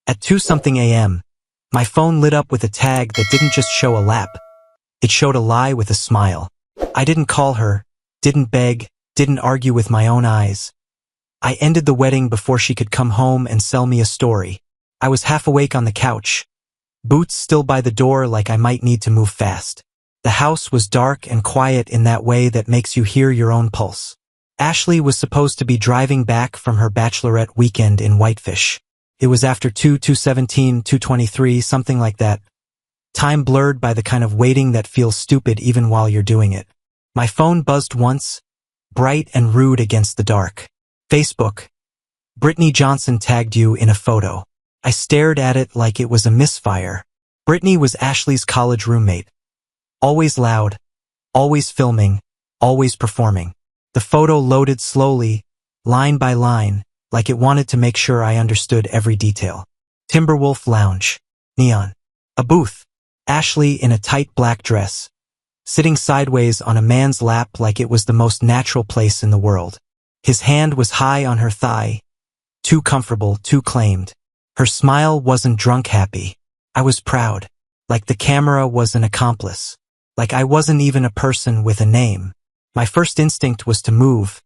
At 2-something a.m., my phone lit up with a tag that didn't just show a lap. It showed a lie with a smile. I didn't call her, didn't beg, didn't argue with my own eyes. I ended the wedding before she could come home and sell me a story. I was half awake on the couch, boots still by the door like I might need to move fast. The house was dark and quiet in that way that makes you hear your own pulse. Ashley was supposed to be driving back from her Bachelorette weekend in Whitefish. It was after 2:17, 2:23, something like that. Time blurred by the kind of waiting that feels stupid even while you're doing it. My phone buzzed once, bright and rude against the dark. Facebook. Brittany Johnson tagged you in a photo. I stared at it like it was a misfire. Brittany was Ashley's college roommate. Always loud, always filming, always performing. The photo loaded slowly, line by line, like it wanted to make sure I understood every detail. Timberwolf Lounge. Neon. A booth. Ashley in a tight black dress, sitting sideways on a man's lap like it was the most natural place in the world. His hand was high on her thigh. Too comfortable, too claimed. Her smile wasn't drunk happy. I was proud. Like the camera was an accomplice. Like I wasn't even a person with a name. My first instinct was to move.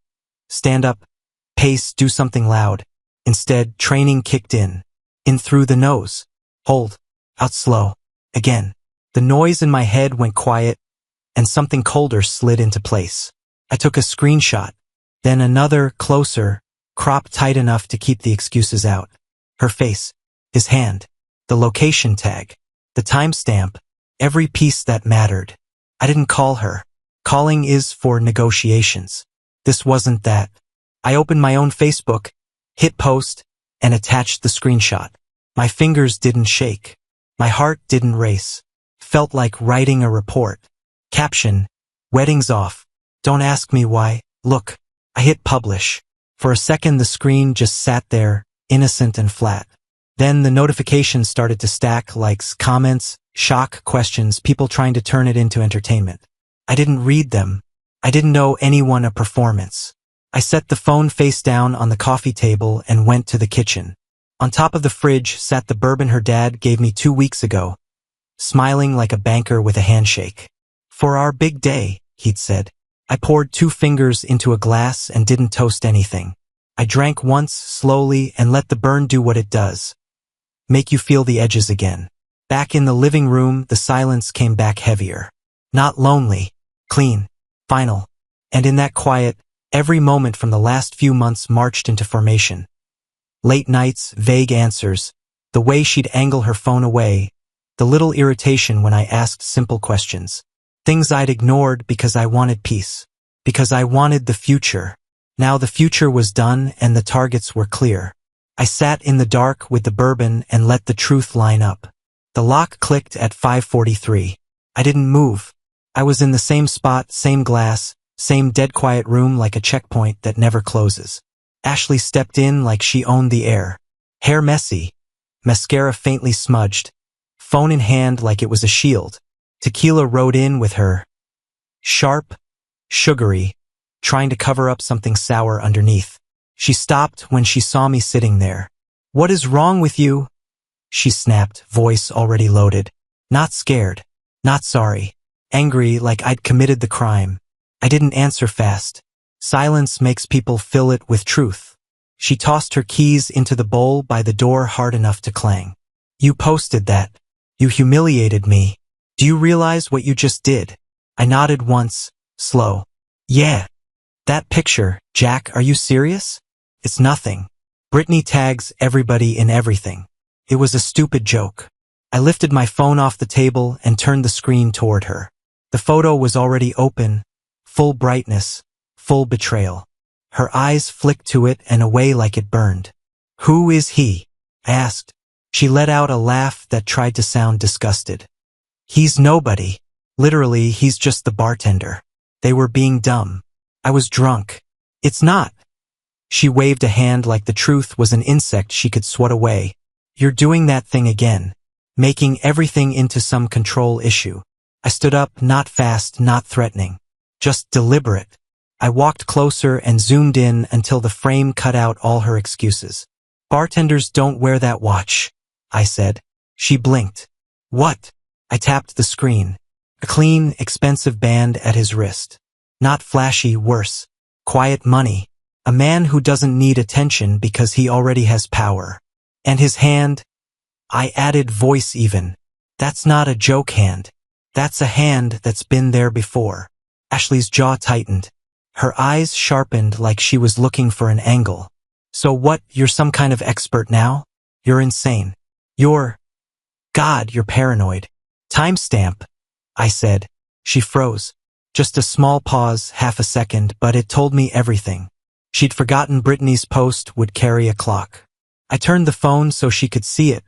Stand up, pace, do something loud. Instead, training kicked in. In through the nose. Hold. Out slow. Again. The noise in my head went quiet, and something colder slid into place. I took a screenshot. Then another, closer, cropped tight enough to keep the excuses out. Her face. His hand. The location tag. The timestamp. Every piece that mattered. I didn't call her. Calling is for negotiations. This wasn't that. I opened my own Facebook, hit post, and attached the screenshot. My fingers didn't shake. My heart didn't race. Felt like writing a report. Caption, wedding's off. Don't ask me why. Look, I hit publish. For a second the screen just sat there, innocent and flat. Then the notifications started to stack, likes, comments, shock, questions, people trying to turn it into entertainment. I didn't read them. I didn't know anyone a performance. I set the phone face down on the coffee table and went to the kitchen. On top of the fridge sat the bourbon her dad gave me 2 weeks ago, smiling like a banker with a handshake. For our big day, he'd said. I poured 2 fingers into a glass and didn't toast anything. I drank once, slowly, and let the burn do what it does. Make you feel the edges again. Back in the living room, the silence came back heavier. Not lonely, clean, final. And in that quiet, every moment from the last few months marched into formation. Late nights, vague answers, the way she'd angle her phone away, the little irritation when I asked simple questions. Things I'd ignored because I wanted peace. Because I wanted the future. Now the future was done and the targets were clear. I sat in the dark with the bourbon and let the truth line up. The lock clicked at 5:43. I didn't move. I was in the same spot, same glass, same dead quiet room like a checkpoint that never closes. Ashley stepped in like she owned the air. Hair messy, mascara faintly smudged, phone in hand like it was a shield. Tequila rode in with her. Sharp, sugary, trying to cover up something sour underneath. She stopped when she saw me sitting there. What is wrong with you? She snapped, voice already loaded. Not scared. Not sorry. Angry like I'd committed the crime. I didn't answer fast. Silence makes people fill it with truth. She tossed her keys into the bowl by the door hard enough to clang. You posted that. You humiliated me. Do you realize what you just did? I nodded once, slow. Yeah. That picture, Jack, are you serious? It's nothing. Brittany tags everybody in everything. It was a stupid joke. I lifted my phone off the table and turned the screen toward her. The photo was already open, full brightness, full betrayal. Her eyes flicked to it and away like it burned. Who is he? I asked. She let out a laugh that tried to sound disgusted. He's nobody. Literally, he's just the bartender. They were being dumb. I was drunk. It's not. She waved a hand like the truth was an insect she could swat away. You're doing that thing again. Making everything into some control issue. I stood up, not fast, not threatening. Just deliberate. I walked closer and zoomed in until the frame cut out all her excuses. Bartenders don't wear that watch. I said. She blinked. What? I tapped the screen. A clean, expensive band at his wrist. Not flashy, worse. Quiet money. A man who doesn't need attention because he already has power. And his hand? I added voice even. That's not a joke hand. That's a hand that's been there before. Ashley's jaw tightened. Her eyes sharpened like she was looking for an angle. So what, you're some kind of expert now? You're insane. God, you're paranoid. Timestamp, I said. She froze. Just a small pause, half a second, but it told me everything. She'd forgotten Brittany's post would carry a clock. I turned the phone so she could see it.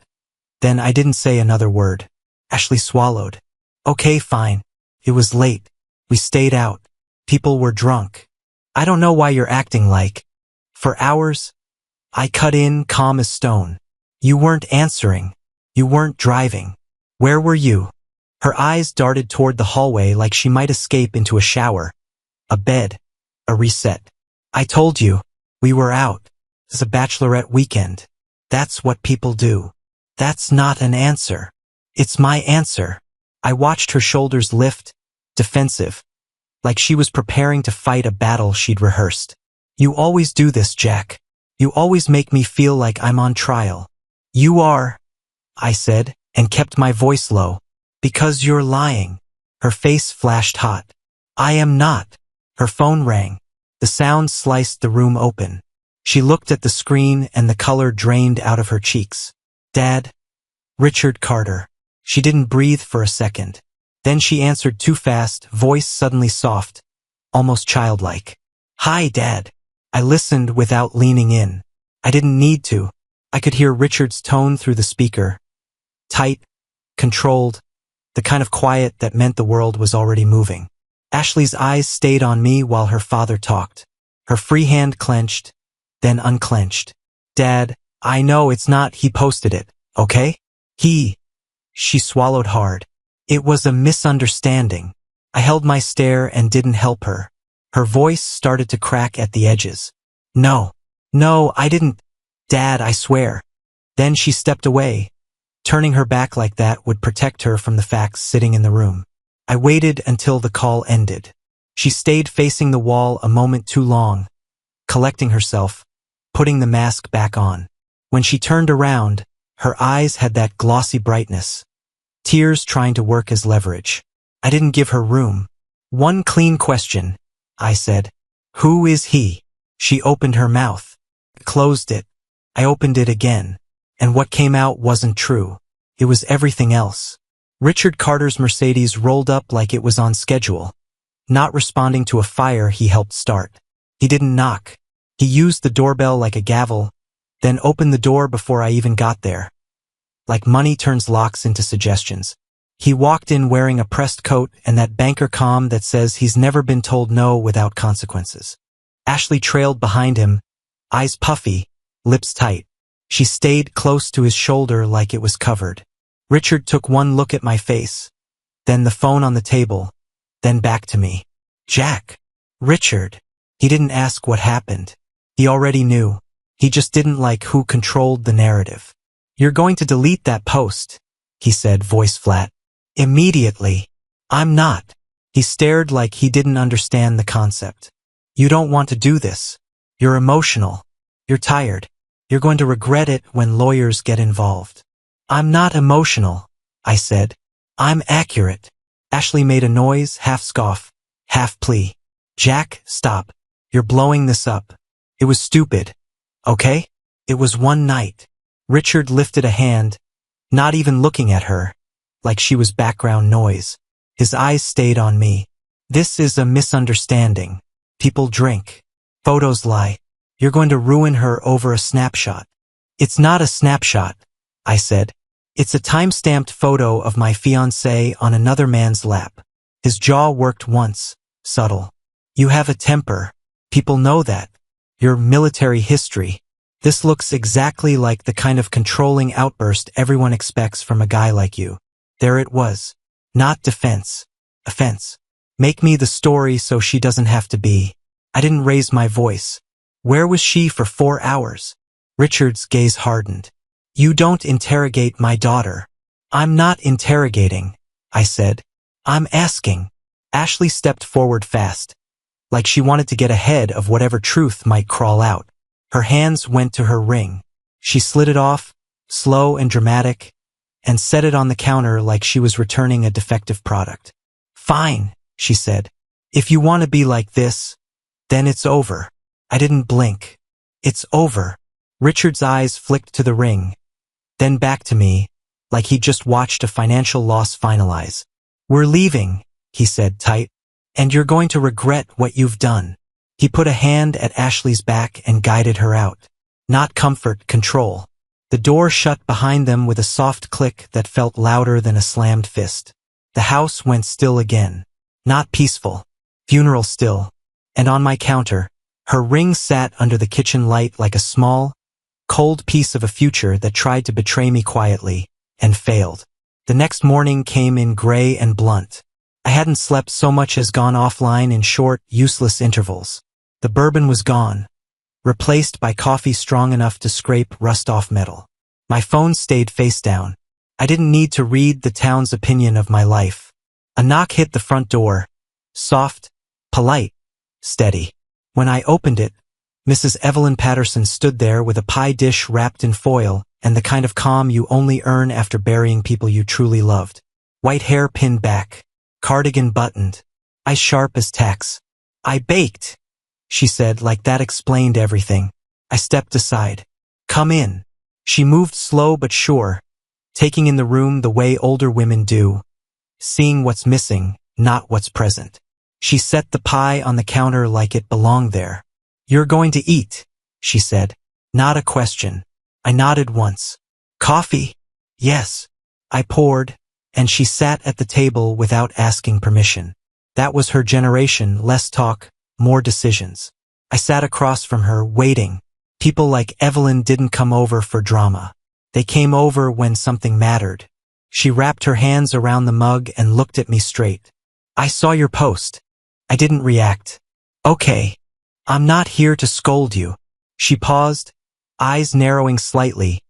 Then I didn't say another word. Ashley swallowed. Okay, fine. It was late. We stayed out. People were drunk. I don't know why you're acting like. For hours? I cut in, calm as stone. You weren't answering. You weren't driving. Where were you? Her eyes darted toward the hallway like she might escape into a shower. A bed. A reset. I told you. We were out. It's a bachelorette weekend. That's what people do. That's not an answer. It's my answer. I watched her shoulders lift, defensive, like she was preparing to fight a battle she'd rehearsed. You always do this, Jack. You always make me feel like I'm on trial. You are, I said, and kept my voice low. Because you're lying. Her face flashed hot. I am not. Her phone rang. The sound sliced the room open. She looked at the screen and the color drained out of her cheeks. Dad? Richard Carter. She didn't breathe for a second. Then she answered too fast, voice suddenly soft, almost childlike. Hi, Dad. I listened without leaning in. I didn't need to. I could hear Richard's tone through the speaker. Tight, controlled, the kind of quiet that meant the world was already moving. Ashley's eyes stayed on me while her father talked. Her free hand clenched, then unclenched. Dad, I know it's not he posted it, okay? She swallowed hard. It was a misunderstanding. I held my stare and didn't help her. Her voice started to crack at the edges. No, I didn't. Dad, I swear. Then she stepped away. Turning her back like that would protect her from the facts sitting in the room. I waited until the call ended. She stayed facing the wall a moment too long, collecting herself, putting the mask back on. When she turned around, her eyes had that glossy brightness. Tears trying to work as leverage. I didn't give her room. One clean question, I said. Who is he? She opened her mouth. Closed it. I opened it again. And what came out wasn't true. It was everything else. Richard Carter's Mercedes rolled up like it was on schedule, not responding to a fire he helped start. He didn't knock. He used the doorbell like a gavel, then opened the door before I even got there. Like money turns locks into suggestions. He walked in wearing a pressed coat and that banker calm that says he's never been told no without consequences. Ashley trailed behind him, eyes puffy, lips tight. She stayed close to his shoulder like it was covered. Richard took one look at my face, then the phone on the table, then back to me. Jack. Richard. He didn't ask what happened. He already knew. He just didn't like who controlled the narrative. You're going to delete that post, he said, voice flat. Immediately. I'm not. He stared like he didn't understand the concept. You don't want to do this. You're emotional. You're tired. You're going to regret it when lawyers get involved. I'm not emotional, I said. I'm accurate. Ashley made a noise, half scoff, half plea. Jack, stop. You're blowing this up. It was stupid. Okay? It was one night. Richard lifted a hand, not even looking at her, like she was background noise. His eyes stayed on me. This is a misunderstanding. People drink. Photos lie. You're going to ruin her over a snapshot. It's not a snapshot, I said. It's a time-stamped photo of my fiancé on another man's lap. His jaw worked once, subtle. You have a temper. People know that. Your military history. This looks exactly like the kind of controlling outburst everyone expects from a guy like you. There it was. Not defense. Offense. Make me the story so she doesn't have to be. I didn't raise my voice. Where was she for 4 hours? Richard's gaze hardened. You don't interrogate my daughter. I'm not interrogating, I said. I'm asking. Ashley stepped forward fast, like she wanted to get ahead of whatever truth might crawl out. Her hands went to her ring. She slid it off, slow and dramatic, and set it on the counter like she was returning a defective product. Fine, she said. If you want to be like this, then it's over. I didn't blink. It's over. Richard's eyes flicked to the ring, then back to me, like he'd just watched a financial loss finalize. We're leaving, he said tight, and you're going to regret what you've done. He put a hand at Ashley's back and guided her out. Not comfort, control. The door shut behind them with a soft click that felt louder than a slammed fist. The house went still again. Not peaceful. Funeral still. And on my counter, her ring sat under the kitchen light like a small, cold piece of a future that tried to betray me quietly, and failed. The next morning came in gray and blunt. I hadn't slept so much as gone offline in short, useless intervals. The bourbon was gone, replaced by coffee strong enough to scrape rust off metal. My phone stayed face down. I didn't need to read the town's opinion of my life. A knock hit the front door. Soft, polite, steady. When I opened it, Mrs. Evelyn Patterson stood there with a pie dish wrapped in foil and the kind of calm you only earn after burying people you truly loved. White hair pinned back, cardigan buttoned, eyes sharp as tacks. I baked, she said, like that explained everything. I stepped aside. Come in. She moved slow but sure, taking in the room the way older women do, seeing what's missing, not what's present. She set the pie on the counter like it belonged there. You're going to eat, she said. Not a question. I nodded once. Coffee? Yes. I poured, and she sat at the table without asking permission. That was her generation, less talk, more decisions. I sat across from her, waiting. People like Evelyn didn't come over for drama. They came over when something mattered. She wrapped her hands around the mug and looked at me straight. I saw your post. I didn't react. Okay. I'm not here to scold you. She paused, eyes narrowing slightly,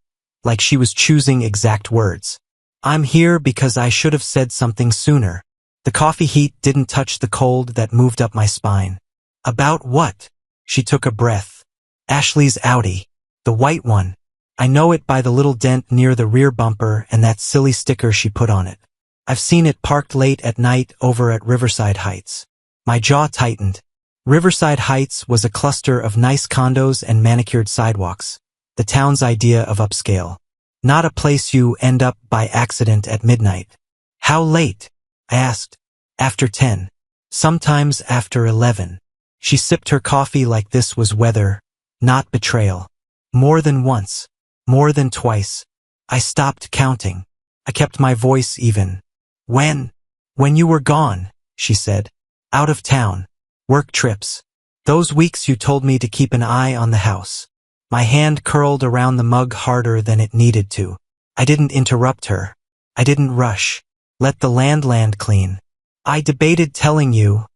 like she was choosing exact words. I'm here because I should have said something sooner. The coffee heat didn't touch the cold that moved up my spine. About what? She took a breath. Ashley's Audi. The white one. I know it by the little dent near the rear bumper and that silly sticker she put on it. I've seen it parked late at night over at Riverside Heights. My jaw tightened. Riverside Heights was a cluster of nice condos and manicured sidewalks, the town's idea of upscale. Not a place you end up by accident at midnight. How late? I asked. After 10. Sometimes after 11. She sipped her coffee like this was weather, not betrayal. More than once. More than twice. I stopped counting. I kept my voice even. When you were gone, she said. Out of town. Work trips. Those weeks you told me to keep an eye on the house. My hand curled around the mug harder than it needed to. I didn't interrupt her. I didn't rush. Let the land clean. I debated telling you,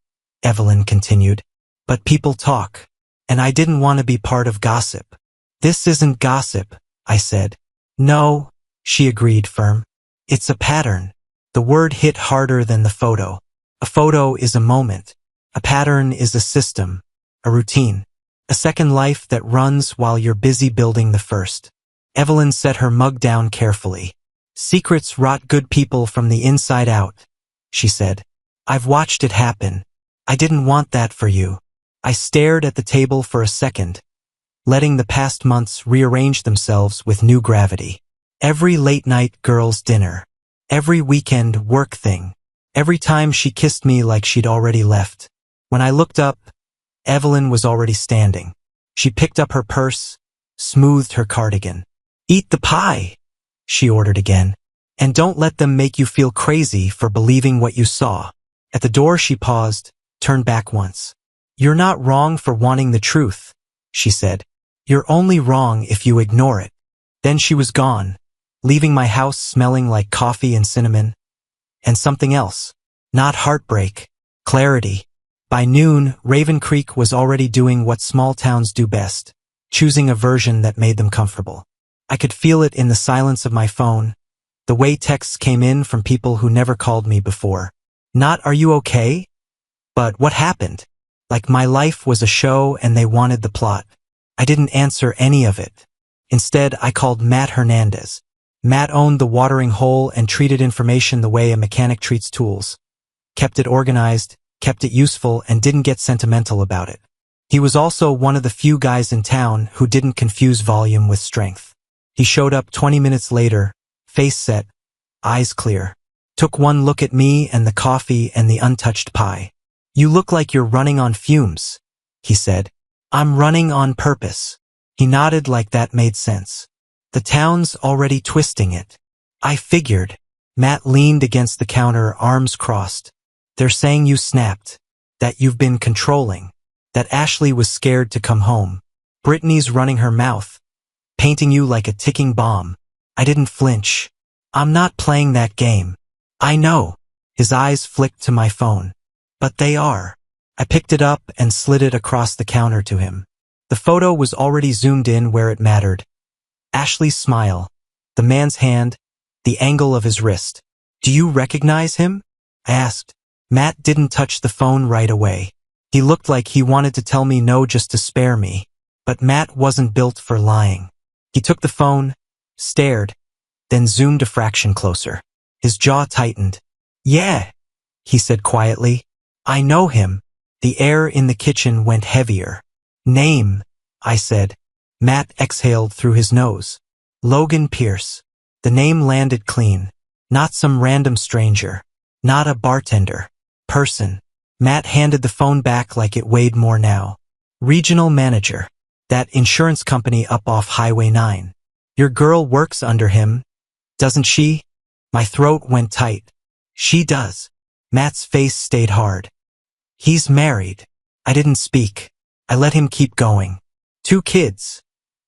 Evelyn continued. But people talk. And I didn't want to be part of gossip. This isn't gossip, I said. No, she agreed firm. It's a pattern. The word hit harder than the photo. A photo is a moment. A pattern is a system, a routine, a second life that runs while you're busy building the first. Evelyn set her mug down carefully. Secrets rot good people from the inside out, she said. I've watched it happen. I didn't want that for you. I stared at the table for a second, letting the past months rearrange themselves with new gravity. Every late-night girls' dinner. Every weekend work thing. Every time she kissed me like she'd already left. When I looked up, Evelyn was already standing. She picked up her purse, smoothed her cardigan. Eat the pie, she ordered again. And don't let them make you feel crazy for believing what you saw. At the door she paused, turned back once. You're not wrong for wanting the truth, she said. You're only wrong if you ignore it. Then she was gone, leaving my house smelling like coffee and cinnamon. And something else. Not heartbreak. Clarity. By noon, Raven Creek was already doing what small towns do best, choosing a version that made them comfortable. I could feel it in the silence of my phone, the way texts came in from people who never called me before. Not, "Are you okay?" But, "What happened?" Like my life was a show and they wanted the plot. I didn't answer any of it. Instead, I called Matt Hernandez. Matt owned the watering hole and treated information the way a mechanic treats tools. Kept it organized, kept it useful, and didn't get sentimental about it. He was also one of the few guys in town who didn't confuse volume with strength. He showed up 20 minutes later, face set, eyes clear. Took one look at me and the coffee and the untouched pie. "You look like you're running on fumes," he said. "I'm running on purpose." He nodded like that made sense. "The town's already twisting it." I figured. Matt leaned against the counter, arms crossed. "They're saying you snapped. That you've been controlling. That Ashley was scared to come home. Brittany's running her mouth. Painting you like a ticking bomb." I didn't flinch. "I'm not playing that game." "I know." His eyes flicked to my phone. "But they are." I picked it up and slid it across the counter to him. The photo was already zoomed in where it mattered. Ashley's smile, the man's hand, the angle of his wrist. "Do you recognize him?" I asked. Matt didn't touch the phone right away. He looked like he wanted to tell me no just to spare me. But Matt wasn't built for lying. He took the phone, stared, then zoomed a fraction closer. His jaw tightened. "Yeah," he said quietly. "I know him." The air in the kitchen went heavier. "Name," I said. Matt exhaled through his nose. "Logan Pierce." The name landed clean. Not some random stranger. Not a bartender. Person. Matt handed the phone back like it weighed more now. "Regional manager. That insurance company up off Highway 9. Your girl works under him, doesn't she?" My throat went tight. "She does." Matt's face stayed hard. "He's married." I didn't speak. I let him keep going. "2 kids,"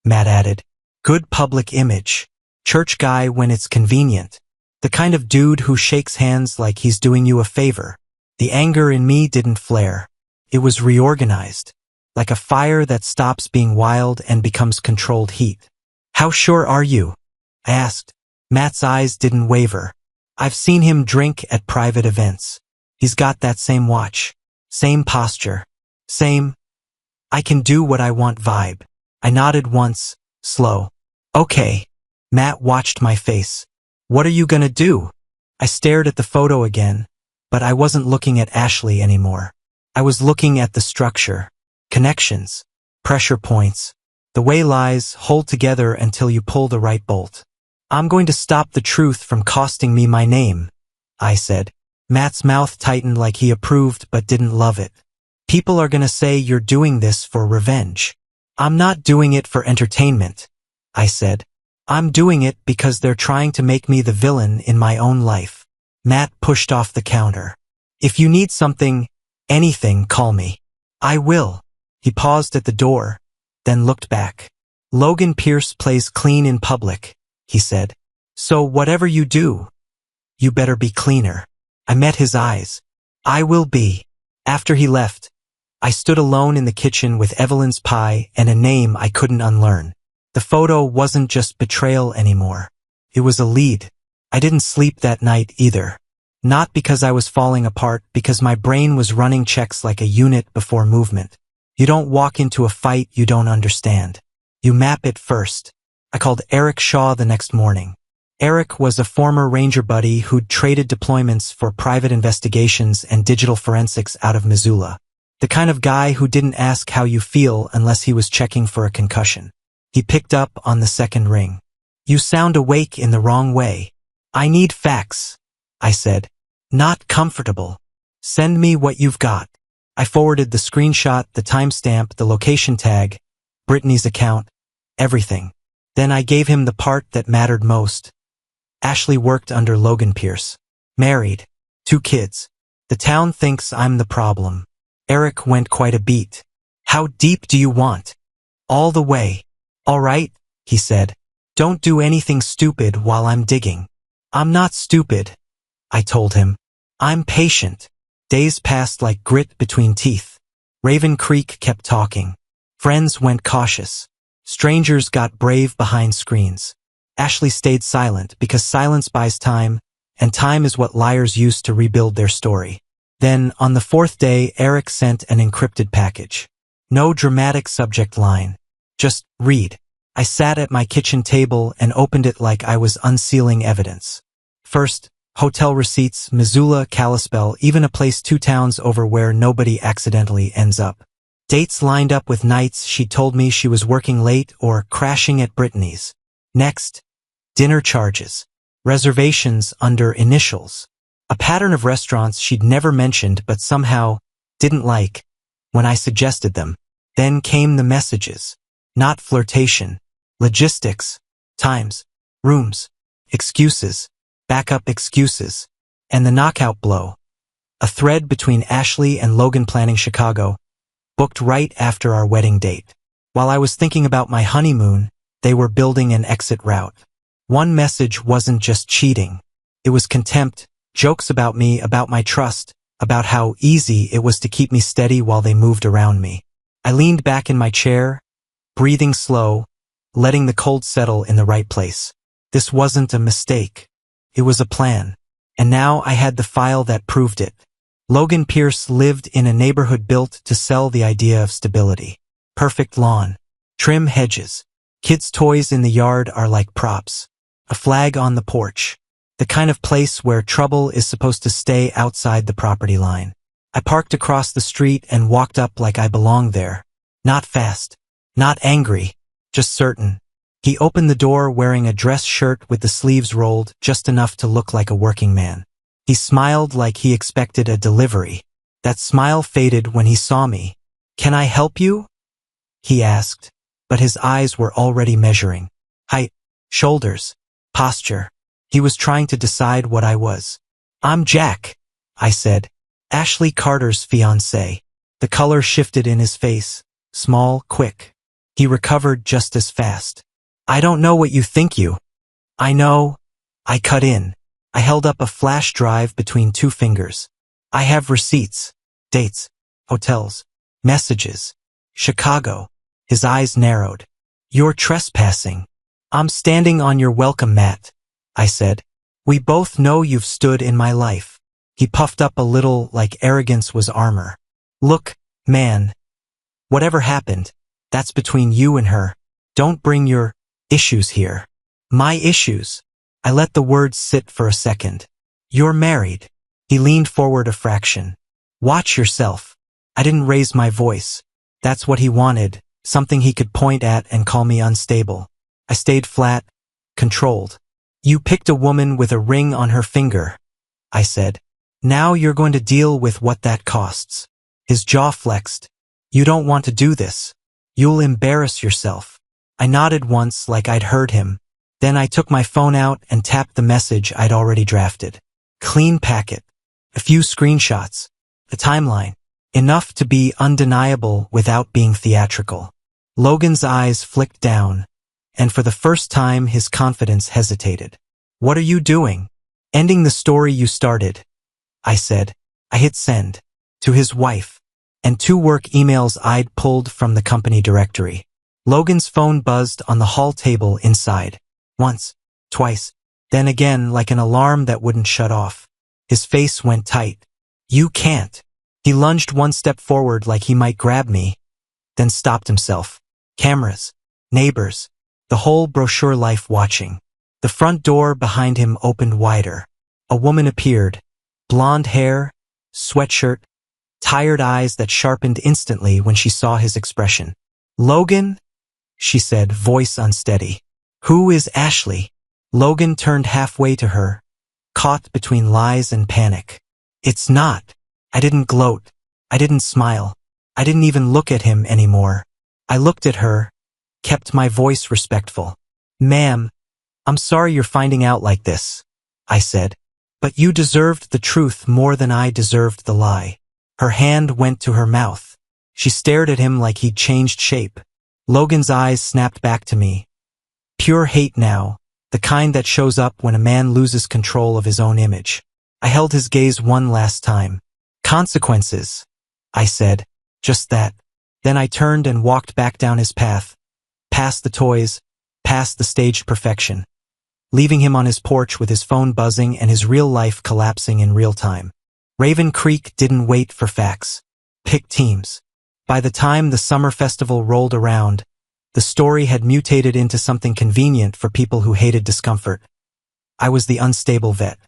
Matt added. "Good public image. Church guy when it's convenient. The kind of dude who shakes hands like he's doing you a favor." The anger in me didn't flare. It was reorganized. Like a fire that stops being wild and becomes controlled heat. "How sure are you?" I asked. Matt's eyes didn't waver. "I've seen him drink at private events. He's got that same watch. Same posture. Same, I can do what I want vibe." I nodded once, slow. "Okay." Matt watched my face. "What are you gonna do?" I stared at the photo again, but I wasn't looking at Ashley anymore. I was looking at the structure. Connections. Pressure points. The way lies hold together until you pull the right bolt. "I'm going to stop the truth from costing me my name," I said. Matt's mouth tightened like he approved but didn't love it. "People are gonna say you're doing this for revenge." "I'm not doing it for entertainment," I said. "I'm doing it because they're trying to make me the villain in my own life." Matt pushed off the counter. "If you need something, anything, call me." "I will." He paused at the door, then looked back. "Logan Pierce plays clean in public," he said. "So whatever you do, you better be cleaner." I met his eyes. "I will be." After he left, I stood alone in the kitchen with Evelyn's pie and a name I couldn't unlearn. The photo wasn't just betrayal anymore. It was a lead. I didn't sleep that night either. Not because I was falling apart, because my brain was running checks like a unit before movement. You don't walk into a fight you don't understand. You map it first. I called Eric Shaw the next morning. Eric was a former Ranger buddy who'd traded deployments for private investigations and digital forensics out of Missoula. The kind of guy who didn't ask how you feel unless he was checking for a concussion. He picked up on the second ring. "You sound awake in the wrong way." "I need facts," I said. "Not comfortable. Send me what you've got." I forwarded the screenshot, the timestamp, the location tag, Brittany's account, everything. Then I gave him the part that mattered most. Ashley worked under Logan Pierce. Married. 2 kids. The town thinks I'm the problem. Eric went quite a beat. "How deep do you want?" "All the way." "All right," he said. "Don't do anything stupid while I'm digging." "I'm not stupid," I told him. "I'm patient." Days passed like grit between teeth. Raven Creek kept talking. Friends went cautious. Strangers got brave behind screens. Ashley stayed silent because silence buys time, and time is what liars use to rebuild their story. Then, on the fourth day, Eric sent an encrypted package. No dramatic subject line. Just, read. I sat at my kitchen table and opened it like I was unsealing evidence. First, hotel receipts, Missoula, Kalispell, even a place 2 towns over where nobody accidentally ends up. Dates lined up with nights she told me she was working late or crashing at Brittany's. Next, dinner charges. Reservations under initials. A pattern of restaurants she'd never mentioned but somehow didn't like when I suggested them. Then came the messages. Not flirtation. Logistics. Times. Rooms. Excuses. Backup excuses. And the knockout blow. A thread between Ashley and Logan planning Chicago, booked right after our wedding date. While I was thinking about my honeymoon, they were building an exit route. One message wasn't just cheating. It was contempt, jokes about me, about my trust, about how easy it was to keep me steady while they moved around me. I leaned back in my chair, breathing slow, letting the cold settle in the right place. This wasn't a mistake. It was a plan. And now I had the file that proved it. Logan Pierce lived in a neighborhood built to sell the idea of stability. Perfect lawn. Trim hedges. Kids' toys in the yard are like props. A flag on the porch. The kind of place where trouble is supposed to stay outside the property line. I parked across the street and walked up like I belonged there. Not fast. Not angry. Just certain. He opened the door wearing a dress shirt with the sleeves rolled just enough to look like a working man. He smiled like he expected a delivery. That smile faded when he saw me. "Can I help you?" he asked, but his eyes were already measuring. Height, shoulders, posture. He was trying to decide what I was. "I'm Jack," I said. "Ashley Carter's fiancé." The color shifted in his face. Small, quick. He recovered just as fast. "I don't know what you think you." "I know." I cut in. I held up a flash drive between 2 fingers. "I have receipts, dates, hotels, messages. Chicago." His eyes narrowed. "You're trespassing." "I'm standing on your welcome mat," I said. "We both know you've stood in my life." He puffed up a little like arrogance was armor. "Look, man. Whatever happened, that's between you and her. Don't bring your issues here." "My issues?" I let the words sit for a second. "You're married." He leaned forward a fraction. "Watch yourself." I didn't raise my voice. That's what he wanted, something he could point at and call me unstable. I stayed flat, controlled. "You picked a woman with a ring on her finger," I said. "Now you're going to deal with what that costs." His jaw flexed. "You don't want to do this. You'll embarrass yourself." I nodded once like I'd heard him. Then I took my phone out and tapped the message I'd already drafted. Clean packet. A few screenshots. A timeline. Enough to be undeniable without being theatrical. Logan's eyes flicked down, and for the first time his confidence hesitated. "What are you doing?" "Ending the story you started," I said. I hit send. To his wife. And 2 work emails I'd pulled from the company directory. Logan's phone buzzed on the hall table inside. Once, twice, then again like an alarm that wouldn't shut off. His face went tight. "You can't." He lunged 1 step forward like he might grab me, then stopped himself. Cameras, neighbors, the whole brochure life watching. The front door behind him opened wider. A woman appeared. Blonde hair, sweatshirt, tired eyes that sharpened instantly when she saw his expression. "Logan?" she said, voice unsteady. "Who is Ashley?" Logan turned halfway to her, caught between lies and panic. "It's not." I didn't gloat. I didn't smile. I didn't even look at him anymore. I looked at her, kept my voice respectful. "Ma'am, I'm sorry you're finding out like this," I said. "But you deserved the truth more than I deserved the lie." Her hand went to her mouth. She stared at him like he'd changed shape. Logan's eyes snapped back to me. Pure hate now, the kind that shows up when a man loses control of his own image. I held his gaze one last time. "Consequences," I said. Just that. Then I turned and walked back down his path, past the toys, past the staged perfection, leaving him on his porch with his phone buzzing and his real life collapsing in real time. Raven Creek didn't wait for facts. Pick teams. By the time the summer festival rolled around, the story had mutated into something convenient for people who hated discomfort. I was the unstable vet.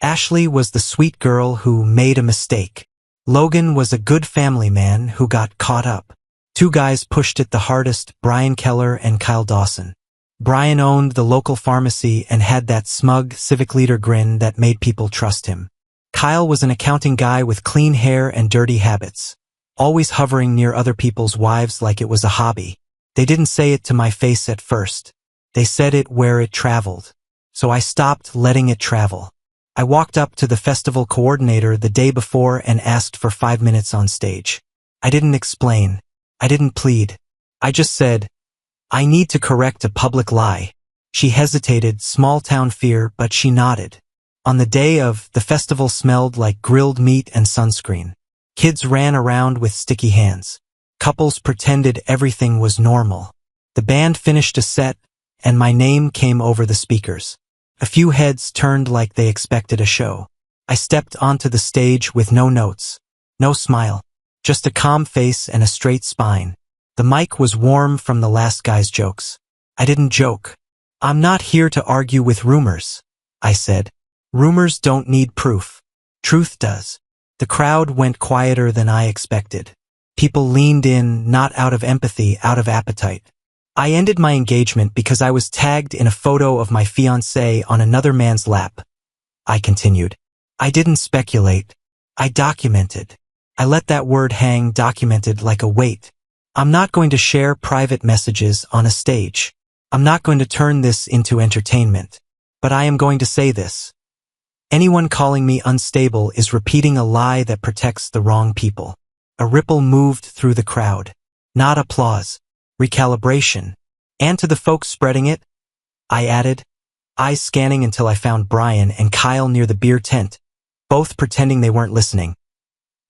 Ashley was the sweet girl who made a mistake. Logan was a good family man who got caught up. Two guys pushed it the hardest, Brian Keller and Kyle Dawson. Brian owned the local pharmacy and had that smug civic leader grin that made people trust him. Kyle was an accounting guy with clean hair and dirty habits, always hovering near other people's wives like it was a hobby. They didn't say it to my face at first. They said it where it traveled. So I stopped letting it travel. I walked up to the festival coordinator the day before and asked for 5 minutes on stage. I didn't explain. I didn't plead. I just said, I need to correct a public lie. She hesitated, small-town fear, but she nodded. On the day of, the festival smelled like grilled meat and sunscreen. Kids ran around with sticky hands. Couples pretended everything was normal. The band finished a set, and my name came over the speakers. A few heads turned like they expected a show. I stepped onto the stage with no notes, no smile, just a calm face and a straight spine. The mic was warm from the last guy's jokes. I didn't joke. I'm not here to argue with rumors, I said. Rumors don't need proof. Truth does. The crowd went quieter than I expected. People leaned in, not out of empathy, out of appetite. I ended my engagement because I was tagged in a photo of my fiancée on another man's lap. I continued. I didn't speculate. I documented. I let that word hang, documented, like a weight. I'm not going to share private messages on a stage. I'm not going to turn this into entertainment. But I am going to say this. Anyone calling me unstable is repeating a lie that protects the wrong people. A ripple moved through the crowd. Not applause. Recalibration. And to the folks spreading it, I added, eyes scanning until I found Brian and Kyle near the beer tent, both pretending they weren't listening.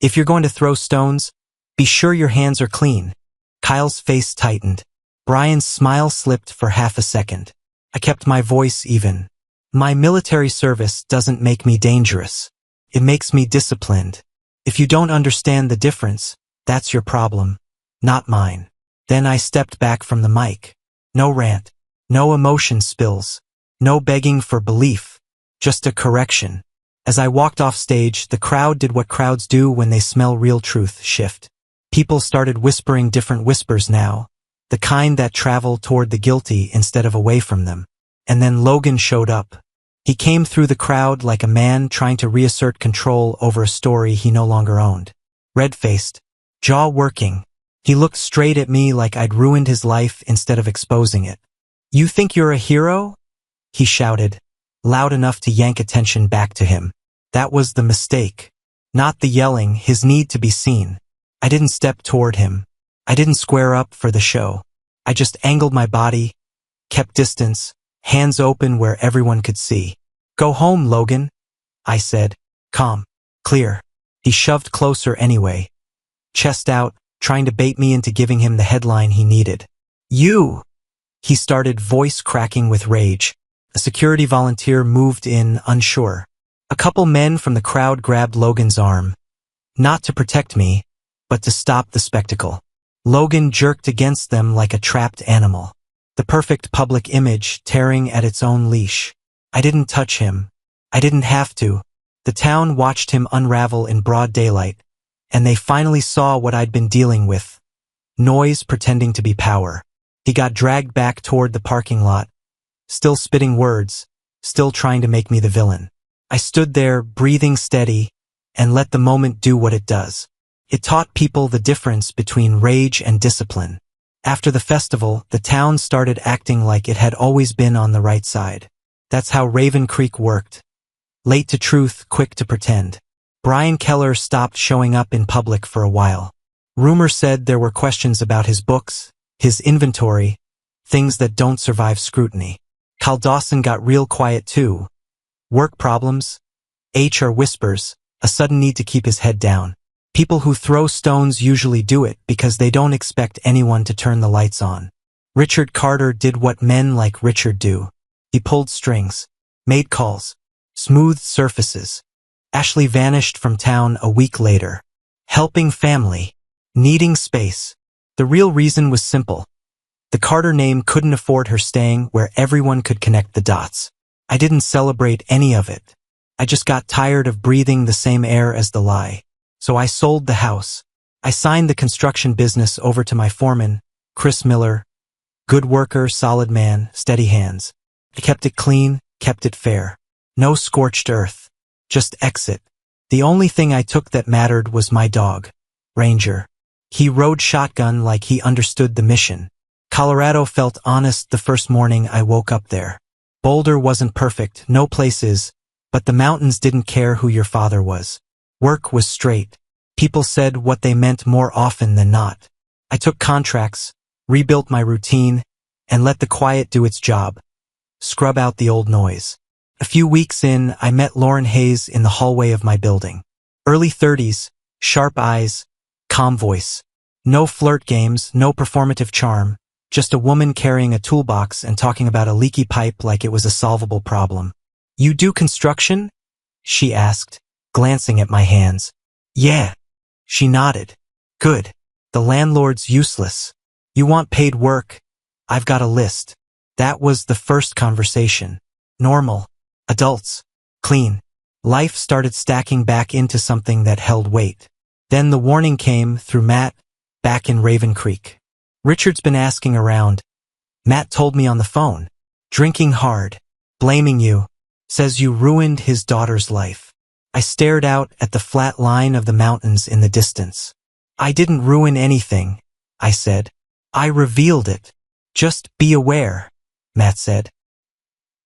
If you're going to throw stones, be sure your hands are clean. Kyle's face tightened. Brian's smile slipped for half a second. I kept my voice even. My military service doesn't make me dangerous. It makes me disciplined. If you don't understand the difference, that's your problem, not mine. Then I stepped back from the mic. No rant, no emotion spills, no begging for belief, just a correction. As I walked off stage, the crowd did what crowds do when they smell real truth shift. People started whispering different whispers now, the kind that travel toward the guilty instead of away from them. And then Logan showed up. He came through the crowd like a man trying to reassert control over a story he no longer owned. Red-faced, jaw working. He looked straight at me like I'd ruined his life instead of exposing it. You think you're a hero? He shouted, loud enough to yank attention back to him. That was the mistake. Not the yelling, his need to be seen. I didn't step toward him. I didn't square up for the show. I just angled my body, kept distance, hands open where everyone could see. Go home, Logan, I said, calm, clear. He shoved closer anyway, chest out, trying to bait me into giving him the headline he needed. You! He started, voice cracking with rage. A security volunteer moved in, unsure. A couple men from the crowd grabbed Logan's arm. Not to protect me, but to stop the spectacle. Logan jerked against them like a trapped animal. The perfect public image tearing at its own leash. I didn't touch him. I didn't have to. The town watched him unravel in broad daylight, and they finally saw what I'd been dealing with. Noise pretending to be power. He got dragged back toward the parking lot, still spitting words, still trying to make me the villain. I stood there, breathing steady, and let the moment do what it does. It taught people the difference between rage and discipline. After the festival, the town started acting like it had always been on the right side. That's how Raven Creek worked. Late to truth, quick to pretend. Brian Keller stopped showing up in public for a while. Rumor said there were questions about his books, his inventory, things that don't survive scrutiny. Kyle Dawson got real quiet too. Work problems, HR whispers, a sudden need to keep his head down. People who throw stones usually do it because they don't expect anyone to turn the lights on. Richard Carter did what men like Richard do. He pulled strings, made calls, smoothed surfaces. Ashley vanished from town a week later. Helping family, needing space. The real reason was simple. The Carter name couldn't afford her staying where everyone could connect the dots. I didn't celebrate any of it. I just got tired of breathing the same air as the lie. So I sold the house. I signed the construction business over to my foreman, Chris Miller. Good worker, solid man, steady hands. I kept it clean, kept it fair. No scorched earth. Just exit. The only thing I took that mattered was my dog, Ranger. He rode shotgun like he understood the mission. Colorado felt honest the first morning I woke up there. Boulder wasn't perfect, no place is, but the mountains didn't care who your father was. Work was straight. People said what they meant more often than not. I took contracts, rebuilt my routine, and let the quiet do its job. Scrub out the old noise. A few weeks in, I met Lauren Hayes in the hallway of my building. Early 30s, sharp eyes, calm voice. No flirt games, no performative charm. Just a woman carrying a toolbox and talking about a leaky pipe like it was a solvable problem. "You do construction?" she asked, glancing at my hands. "Yeah." She nodded. "Good. The landlord's useless. You want paid work? I've got a list." That was the first conversation. Normal. Adults. Clean. Life started stacking back into something that held weight. Then the warning came through Matt, back in Raven Creek. "Richard's been asking around. Matt told me on the phone. Drinking hard. Blaming you. Says you ruined his daughter's life." I stared out at the flat line of the mountains in the distance. "I didn't ruin anything," I said. "I revealed it. Just be aware," Matt said.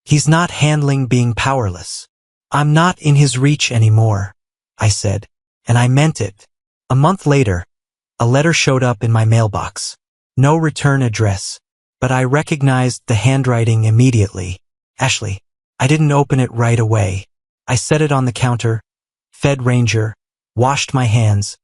"He's not handling being powerless. I'm not in his reach anymore," I said, and I meant it. A month later, a letter showed up in my mailbox. No return address, but I recognized the handwriting immediately. Ashley. I didn't open it right away. I set it on the counter, fed Ranger, washed my hands,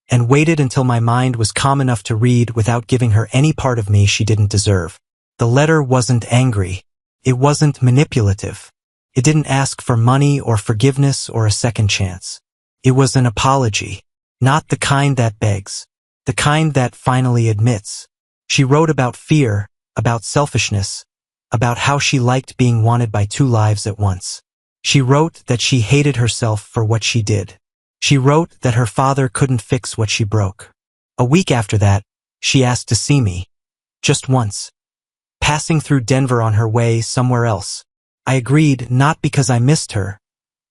and waited until my mind was calm enough to read without giving her any part of me she didn't deserve. The letter wasn't angry. It wasn't manipulative. It didn't ask for money or forgiveness or a second chance. It was an apology. Not the kind that begs. The kind that finally admits. She wrote about fear, about selfishness, about how she liked being wanted by two lives at once. She wrote that she hated herself for what she did. She wrote that her father couldn't fix what she broke. A week after that, she asked to see me. Just once. Passing through Denver on her way somewhere else. I agreed, not because I missed her,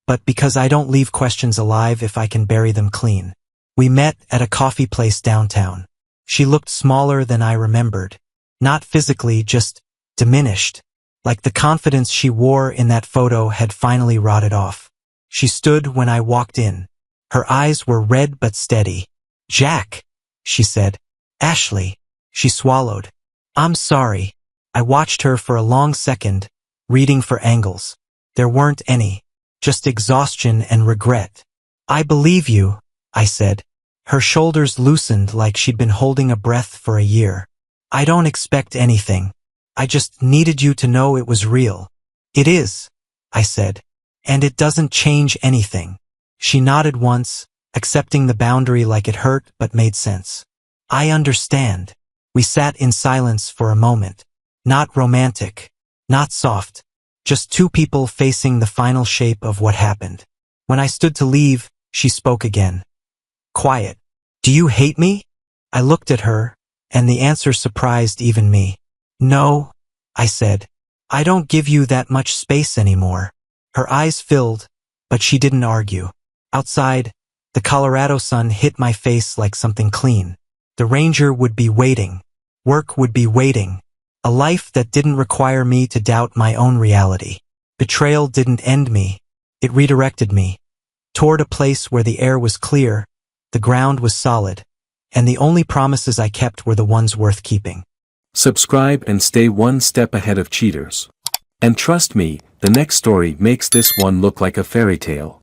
but because I don't leave questions alive if I can bury them clean. We met at a coffee place downtown. She looked smaller than I remembered. Not physically, just diminished. Like the confidence she wore in that photo had finally rotted off. She stood when I walked in. Her eyes were red but steady. "Jack," she said. "Ashley." She swallowed. "I'm sorry." I watched her for a long second, reading for angles. There weren't any. Just exhaustion and regret. "I believe you," I said. Her shoulders loosened like she'd been holding a breath for a year. "I don't expect anything. I just needed you to know it was real." "It is," I said. "And it doesn't change anything." She nodded once, accepting the boundary like it hurt but made sense. "I understand." We sat in silence for a moment. Not romantic, not soft, just two people facing the final shape of what happened. When I stood to leave, she spoke again. Quiet. "Do you hate me?" I looked at her, and the answer surprised even me. "No," I said. "I don't give you that much space anymore." Her eyes filled, but she didn't argue. Outside, the Colorado sun hit my face like something clean. The Ranger would be waiting. Work would be waiting. A life that didn't require me to doubt my own reality. Betrayal didn't end me. It redirected me. Toward a place where the air was clear, the ground was solid, and the only promises I kept were the ones worth keeping. Subscribe and stay one step ahead of cheaters. And trust me, the next story makes this one look like a fairy tale.